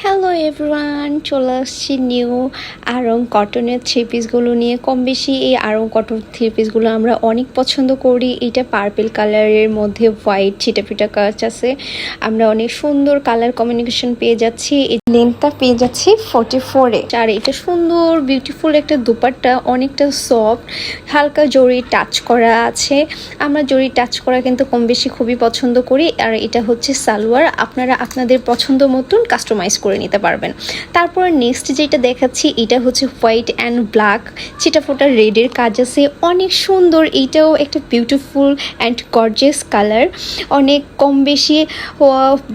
Hello everyone, চলে আসছি new আড়ং কটনের থ্রি পিসগুলো নিয়ে। কম বেশি এই আড়ং কটন থ্রি পিসগুলো আমরা অনেক পছন্দ করি। এটা পার্পল কালারের মধ্যে হোয়াইট ছিটাপিটা কাজ আছে। আমরা অনেক সুন্দর কালার কমিউনিকেশন পেয়ে যাচ্ছি। এই লেন্থটা পেয়ে যাচ্ছি 44-এ। আর এটা সুন্দর বিউটিফুল একটা দুপাট্টা, অনেকটা সফট, হালকা জরি টাচ করা আছে। আমরা জরি টাচ করা কিন্তু কম বেশি খুবই পছন্দ করি। আর এটা হচ্ছে সালোয়ার, আপনারা আপনাদের পছন্দ মতন কাস্টমাইজ করে নিতে পারবেন। তারপর নেক্সট যেটা দেখাচ্ছি, এটা হচ্ছে হোয়াইট অ্যান্ড ব্ল্যাক চিটাফোটা রেডের কাজ আছে, অনেক সুন্দর। এইটাও একটা বিউটিফুল অ্যান্ড গর্জিয়াস কালার। অনেক কম বেশি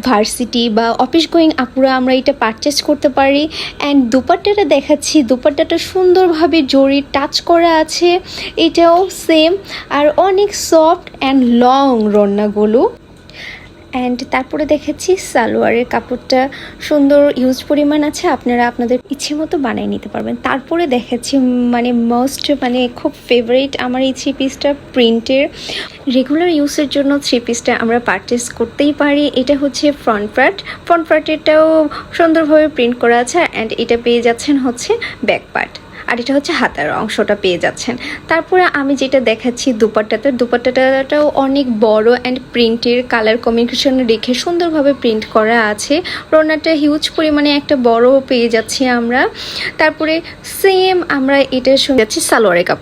ভার্সিটি বা অফিস গোয়িং আপুরা আমরা এটা পারচেস করতে পারি। অ্যান্ড দুপাট্টাটা দেখাচ্ছি, দুপাট্টাটা সুন্দরভাবে জরি টাচ করা আছে, এটাও সেম। আর অনেক সফট অ্যান্ড লং রন্নাগুলো। অ্যান্ড তারপরে দেখেছি সালোয়ারের কাপড়টা সুন্দর ইউজ পরিমাণ আছে, আপনারা আপনাদের ইচ্ছে মতো বানিয়ে নিতে পারবেন। তারপরে দেখেছি খুব ফেভারিট আমার এই থ্রি পিসটা, প্রিন্টের রেগুলার ইউজের জন্য থ্রি পিসটা আমরা পারচেস করতেই পারি। এটা হচ্ছে ফ্রন্ট পার্টেরটাও সুন্দরভাবে প্রিন্ট করা আছে। অ্যান্ড এটা পেয়ে যাচ্ছেন হচ্ছে ব্যাক পার্ট, আর এটা হচ্ছে হাতার অংশটা পেয়ে যাচ্ছেন। তারপরে আমি যেটা দেখাচ্ছি দুপাট্টাটাও অনেক বড় অ্যান্ড প্রিন্টের কালার কমিউনিকেশন রেখে সুন্দরভাবে প্রিন্ট করা আছে। রোনাটা হিউজ পরিমাণে একটা বড় পেয়ে যাচ্ছি আমরা। তারপরে সেম আমরা এটার সঙ্গে যাচ্ছি সালোয়ারের কাপড়।